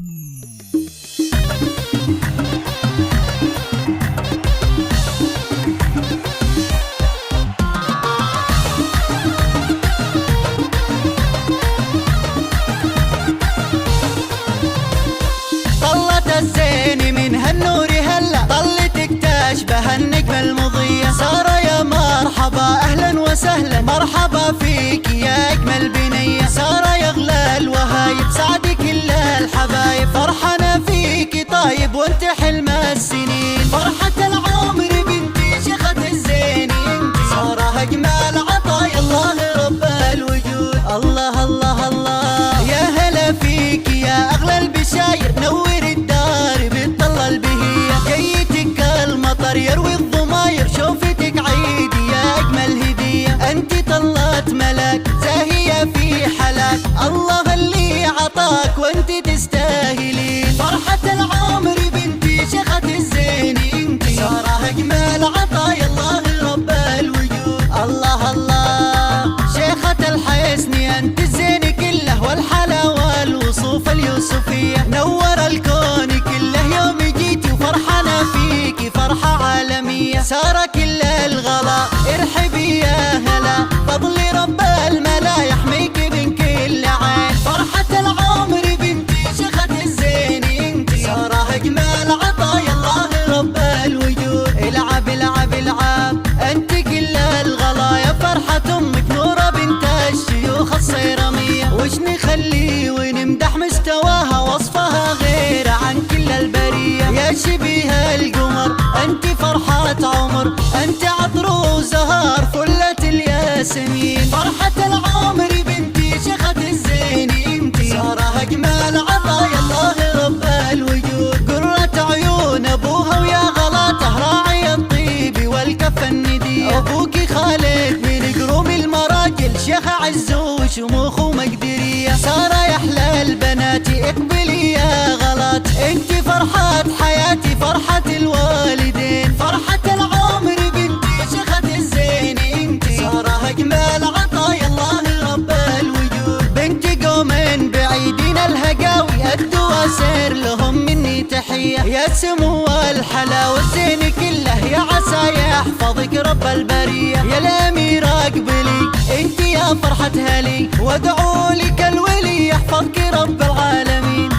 طلت الزين من هالنور هلا، طلتك تشبه النجمة المضية. سارة يا مرحبا أهلا وسهلا، مرحبا فيك يا أجمل بنية. سارة يا أغلى الوهايب، سعدي كل الحبايب، فرحنا فيك طايب وانت حلم السنين. فرحة العمر بنتي شيخة الزين انت، سارة أجمل عطايا الله رب الوجود. الله الله الله يا هلا فيك يا أغلى البشاير، نور الدار بالطلة البهية. جيتك المطر يروي الضماير، شوفتك عيدي يا أجمل هدية. أنت طلت ملاك زاهية في حلاك، الله اللي عطاك وأنت تستاهلين. فرحة العمر بنتي شيخة الزين انت، سارة أجمل عطايا الله رب الوجود. الله الله شيخة الحسن أنت الزين كله، والحلا والوصوف اليوسفية. نور الكون كله يوم جيتي، وفرحنا فيكي فرحة عالمية. سارة كل الغلا ارحبي يا هلا، فضل رب الملا يحميك من كل عين. فرحة العمر بنتي شيخة الزين انت، سارة أجمل عطايا الله رب الوجود. العب العب العب انت كل الغلا، يا فرحة امك نورة بنت الشيوخ الصيرمية. وش نخلي ونمدح مستواها، وصفها غير عن كل البرية. يا شبيه القمر انت فرحة عمر، انت عطر وزهر فلة الياسمين. فرحة العمر بنتي شيخة الزين انت، سارة أجمل عطايا الله رب الوجود. قرة عيون ابوها ويا غلاته، راعي الطيب والكف الندية. ابوكي خالد من قروم المراجل، شيخ عز وشموخ ومقدرية. سارة يا احلى البنات اقبلي يا غلط، انت فرحة حياتي فرحة الوالدين. فرحة العمر بنتي شيخة الزين انت، سارة أجمل عطايا الله رب الوجود. بنت قوم بعيدين الهقاوي، الدواسر لهم مني تحية. يا سمو الحلا والزين كله، يا عسى يحفظك رب البرية. يا الأميرة اقبلي انت يا فرحة هلي، وادعوا لك الولي يحفظك رب العالمين.